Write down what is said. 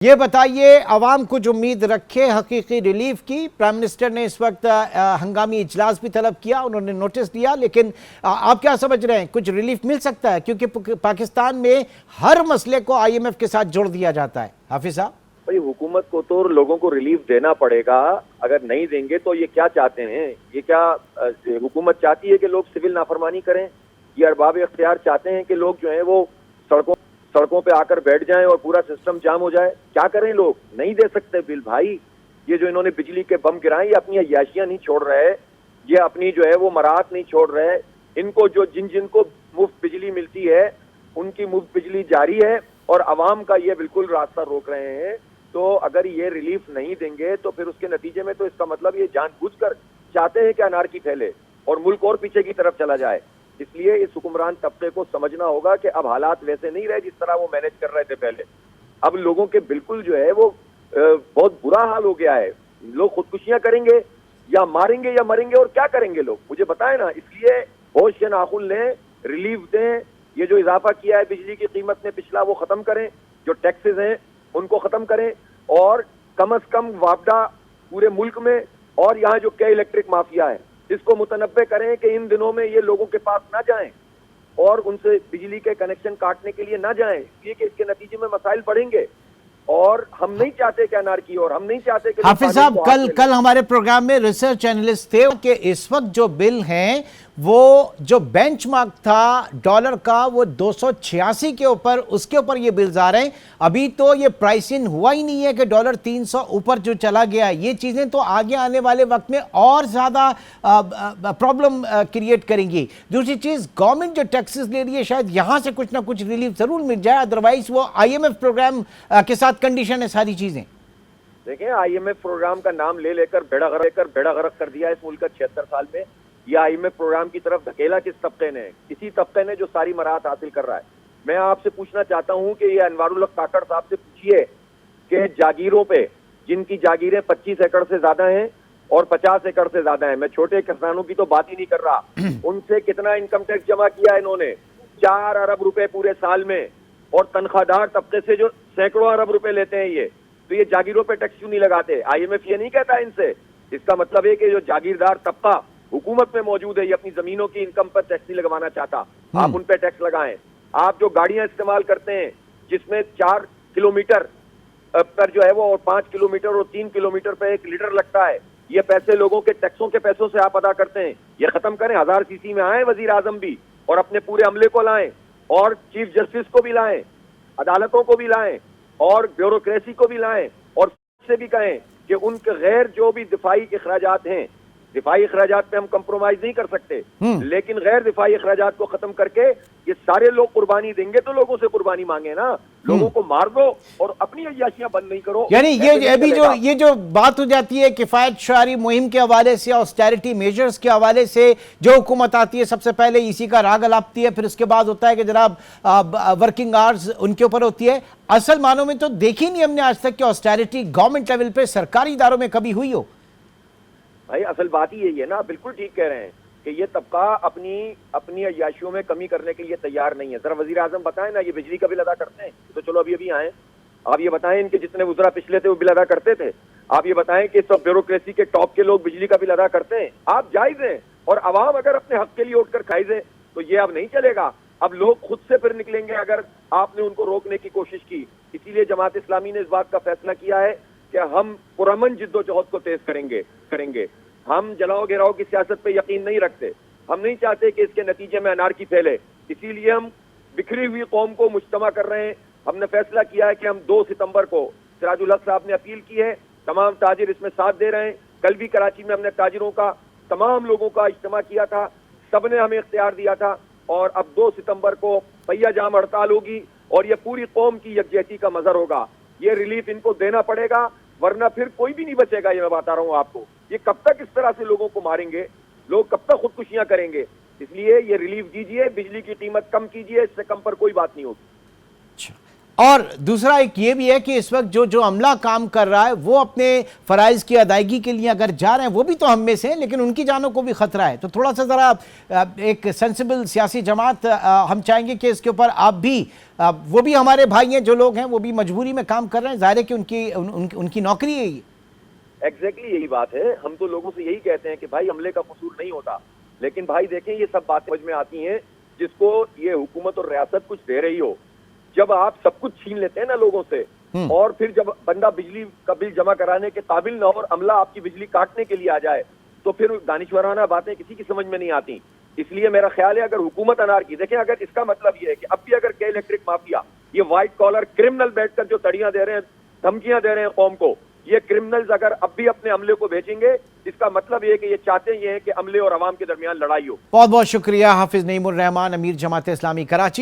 یہ بتائیے عوام کچھ امید رکھے حقیقی ریلیف کی؟ پرائم منسٹر نے اس وقت ہنگامی اجلاس بھی طلب کیا، انہوں نے نوٹس دیا، لیکن آپ کیا سمجھ رہے ہیں کچھ ریلیف مل سکتا ہے؟ کیونکہ پاکستان میں ہر مسئلے کو آئی ایم ایف کے ساتھ جوڑ دیا جاتا ہے۔ حافظ صاحب، بھائی حکومت کو تو لوگوں کو ریلیف دینا پڑے گا، اگر نہیں دیں گے تو یہ کیا چاہتے ہیں؟ یہ کیا حکومت چاہتی ہے کہ لوگ سول نافرمانی کریں؟ یہ ارباب اختیار چاہتے ہیں کہ لوگ جو ہیں وہ سڑکوں پہ آ کر بیٹھ جائیں اور پورا سسٹم جام ہو جائے؟ کیا کریں؟ لوگ نہیں دے سکتے بل بھائی۔ یہ جو انہوں نے بجلی کے بم گرائے، یہ اپنی عیاشیاں نہیں چھوڑ رہے، یہ اپنی جو ہے وہ مراعات نہیں چھوڑ رہے۔ ان کو جو جن کو مفت بجلی ملتی ہے ان کی مفت بجلی جاری ہے اور عوام کا یہ بالکل راستہ روک رہے ہیں۔ تو اگر یہ ریلیف نہیں دیں گے تو پھر اس کے نتیجے میں تو اس کا مطلب یہ جان بوجھ کر چاہتے ہیں کہ انارکی پھیلے اور ملک اور پیچھے کی طرف چلا جائے۔ اس لیے اس حکمران طبقے کو سمجھنا ہوگا کہ اب حالات ویسے نہیں رہے جس طرح وہ مینج کر رہے تھے پہلے۔ اب لوگوں کے بالکل جو ہے وہ بہت برا حال ہو گیا ہے۔ لوگ خودکشیاں کریں گے یا ماریں گے یا مریں گے، اور کیا کریں گے لوگ؟ مجھے بتائیں نا۔ اس لیے ہوش سے ناخن لیں، ریلیف دیں۔ یہ جو اضافہ کیا ہے بجلی کی قیمت نے پچھلا، وہ ختم کریں۔ جو ٹیکسز ہیں ان کو ختم کریں، اور کم از کم واپڈا پورے ملک میں اور یہاں جو کئی الیکٹرک مافیا ہے اس کو متنبع کریں کہ ان دنوں میں یہ لوگوں کے پاس نہ جائیں اور ان سے بجلی کے کنیکشن کاٹنے کے لیے نہ جائیں، اس لیے کہ اس کے نتیجے میں مسائل بڑھیں گے۔ اور ہم نہیں چاہتے کہ انارکی، اور ہم نہیں چاہتے کہ حافظ صاحب کل ہمارے پروگرام میں ریسرچ اینالسٹ تھے کہ اس وقت جو بل ہیں وہ جو بینچ مارک تھا ڈالر کا وہ 286 کے اوپر، اس کے اوپر یہ بلز آ رہے ہیں۔ ابھی تو یہ پرائسنگ ہوا ہی نہیں ہے کہ ڈالر 300 اوپر جو چلا گیا ہے۔ یہ چیزیں تو آگے آنے والے وقت میں اور زیادہ پرابلم کریٹ کریں گی۔ دوسری چیز، گورنمنٹ جو ٹیکسز لے رہی ہے شاید یہاں سے کچھ نہ کچھ ریلیف ضرور مل جائے، ادروائز وہ آئی ایم ایف پروگرام کے ساتھ کنڈیشن ہے ساری چیزیں۔ دیکھیں، آئی ایم ایف پروگرام کا نام لے کر بیڑا غرق کر دیا اس ملک کا 76 سال میں۔ یہ آئی ایم ایف پروگرام کی طرف دھکیلا کس طبقے نے؟ اسی طبقے نے جو ساری مراحت حاصل کر رہا ہے۔ میں آپ سے پوچھنا چاہتا ہوں کہ یہ انوار الحق کاکڑ صاحب سے پوچھیے کہ جاگیروں پہ، جن کی جاگیریں 25 ایکڑ سے زیادہ ہیں اور 50 ایکڑ سے زیادہ ہیں، میں چھوٹے کسانوں کی تو بات ہی نہیں کر رہا، ان سے کتنا انکم ٹیکس جمع کیا انہوں نے؟ 4 ارب روپے پورے سال میں۔ اور تنخواہ دار طبقے سے جو سینکڑوں ارب روپے لیتے ہیں یہ، تو یہ جاگیروں پہ ٹیکس کیوں نہیں لگاتے؟ آئی ایم ایف یہ نہیں کہتا ان سے؟ اس کا مطلب ہے کہ جو جاگیردار طبقہ حکومت میں موجود ہے، یہ اپنی زمینوں کی انکم پر ٹیکس نہیں لگوانا چاہتا۔ آپ ان پہ ٹیکس لگائیں۔ آپ جو گاڑیاں استعمال کرتے ہیں جس میں 4 کلومیٹر پر جو ہے وہ، اور 5 کلومیٹر اور 3 کلومیٹر پہ 1 لیٹر لگتا ہے، یہ پیسے لوگوں کے ٹیکسوں کے پیسوں سے آپ ادا کرتے ہیں۔ یہ ختم کریں۔ 1000 سی سی میں آئیں وزیر اعظم بھی، اور اپنے پورے عملے کو لائیں، اور چیف جسٹس کو بھی لائیں، عدالتوں کو بھی لائیں، اور بیوروکریسی کو بھی لائیں، اور سے بھی کہیں کہ ان کے غیر جو بھی دفاعی اخراجات ہیں، دفاعی اخراجات پہ ہم کمپرومائز نہیں کر سکتے، لیکن غیر دفاعی اخراجات کو ختم کر کے یہ سارے لوگ قربانی دیں گے تو لوگوں سے قربانی مانگے نا۔ لوگوں کو مار دو اور اپنی عیاشیاں بند نہیں کرو۔ یعنی یہ جو بات ہو جاتی ہے کفایت شعاری مہم کے حوالے سے، آسٹیرٹی میجرز کے حوالے سے، جو حکومت آتی ہے سب سے پہلے اسی کا راگ الاپتی ہے، پھر اس کے بعد ہوتا ہے کہ جناب ورکنگ آورز ان کے اوپر ہوتی ہے۔ اصل معنوں میں تو دیکھی نہیں ہم نے آج تک کہ آسٹیرٹی گورنمنٹ لیول پہ سرکاری اداروں میں کبھی ہوئی ہو۔ بھائی اصل بات ہی یہی ہے نا، بالکل ٹھیک کہہ رہے ہیں کہ یہ طبقہ اپنی عیاشیوں میں کمی کرنے کے لیے تیار نہیں ہے۔ ذرا وزیر اعظم بتائیں نا، یہ بجلی کا بل ادا کرتے ہیں تو چلو ابھی آئیں، آپ یہ بتائیں ان کے جتنے وزراء پچھلے تھے وہ بل ادا کرتے تھے؟ آپ یہ بتائیں کہ سب بیوروکریسی کے ٹاپ کے لوگ بجلی کا بل ادا کرتے ہیں؟ آپ جائز ہیں، اور عوام اگر اپنے حق کے لیے اٹھ کر کھائز ہے تو یہ اب نہیں چلے گا۔ اب لوگ خود سے پھر نکلیں گے اگر آپ نے ان کو روکنے کی کوشش کی۔ اسی لیے جماعت اسلامی نے اس بات کا فیصلہ کیا ہے کہ ہم پرامن جد و جہد کو تیز کریں گے۔ ہم جلاؤ گراؤ کی سیاست پہ یقین نہیں رکھتے۔ ہم نہیں چاہتے کہ اس کے نتیجے میں انارکی پھیلے، اسی لیے ہم بکھری ہوئی قوم کو مجتمع کر رہے ہیں۔ ہم نے فیصلہ کیا ہے کہ ہم 2 ستمبر کو، سراج الحق صاحب نے اپیل کی ہے، تمام تاجر اس میں ساتھ دے رہے ہیں۔ کل بھی کراچی میں ہم نے تاجروں کا، تمام لوگوں کا اجتماع کیا تھا، سب نے ہمیں اختیار دیا تھا، اور اب 2 ستمبر کو پہیہ جام ہڑتال ہوگی اور یہ پوری قوم کی یکجہتی کا مظہر ہوگا۔ یہ ریلیف ان کو دینا پڑے گا، ورنہ پھر کوئی بھی نہیں بچے گا۔ یہ میں بتا رہا ہوں آپ کو، یہ کب تک اس طرح سے لوگوں کو ماریں گے؟ لوگ کب تک خودکشیاں کریں گے؟ اس لیے یہ ریلیف دیجئے، بجلی کی قیمت کم کیجئے، اس سے کم پر کوئی بات نہیں ہوگی۔ اور دوسرا ایک یہ بھی ہے کہ اس وقت جو عملہ کام کر رہا ہے وہ اپنے فرائض کی ادائیگی کے لیے اگر جا رہے ہیں وہ بھی تو ہم میں سے ہیں، لیکن ان کی جانوں کو بھی خطرہ ہے. تو تھوڑا سا ذرا ایک سینسیبل سیاسی جماعت ہم چاہیں گے کہ اس کے اوپر آپ بھی وہ بھی ہمارے بھائی ہیں جو لوگ ہیں وہ بھی مجبوری میں کام کر رہے ہیں، ظاہر ہے کہ ان کی نوکری ہے یہ. ایگزیکٹلی یہی بات ہے. ہم تو لوگوں سے یہی کہتے ہیں کہ بھائی عملے کا قصور نہیں ہوتا، لیکن بھائی دیکھیں یہ سب باتیں سمجھ میں آتی ہیں جس کو یہ حکومت اور ریاست کچھ دے رہی ہو. جب آپ سب کچھ چھین لیتے ہیں نا لوگوں سے، اور پھر جب بندہ بجلی کا بل جمع کرانے کے قابل نہ ہو اور عملہ آپ کی بجلی کاٹنے کے لیے آ جائے، تو پھر دانشورانہ باتیں کسی کی سمجھ میں نہیں آتی. اس لیے میرا خیال ہے اگر حکومت انار کی، دیکھیں اگر اس کا مطلب یہ ہے کہ اب بھی اگر الیکٹرک مافیا یہ وائٹ کالر کرمنل بیٹھ کر جو تڑیاں دے رہے ہیں، دھمکیاں دے رہے ہیں قوم کو، یہ کرمنلز اگر اب بھی اپنے عملے کو بھیجیں گے، اس کا مطلب یہ ہے کہ یہ چاہتے یہ ہیں کہ عملے اور عوام کے درمیان لڑائی ہو. بہت بہت شکریہ حافظ نعیم الرحمان، امیر جماعت اسلامی کراچی.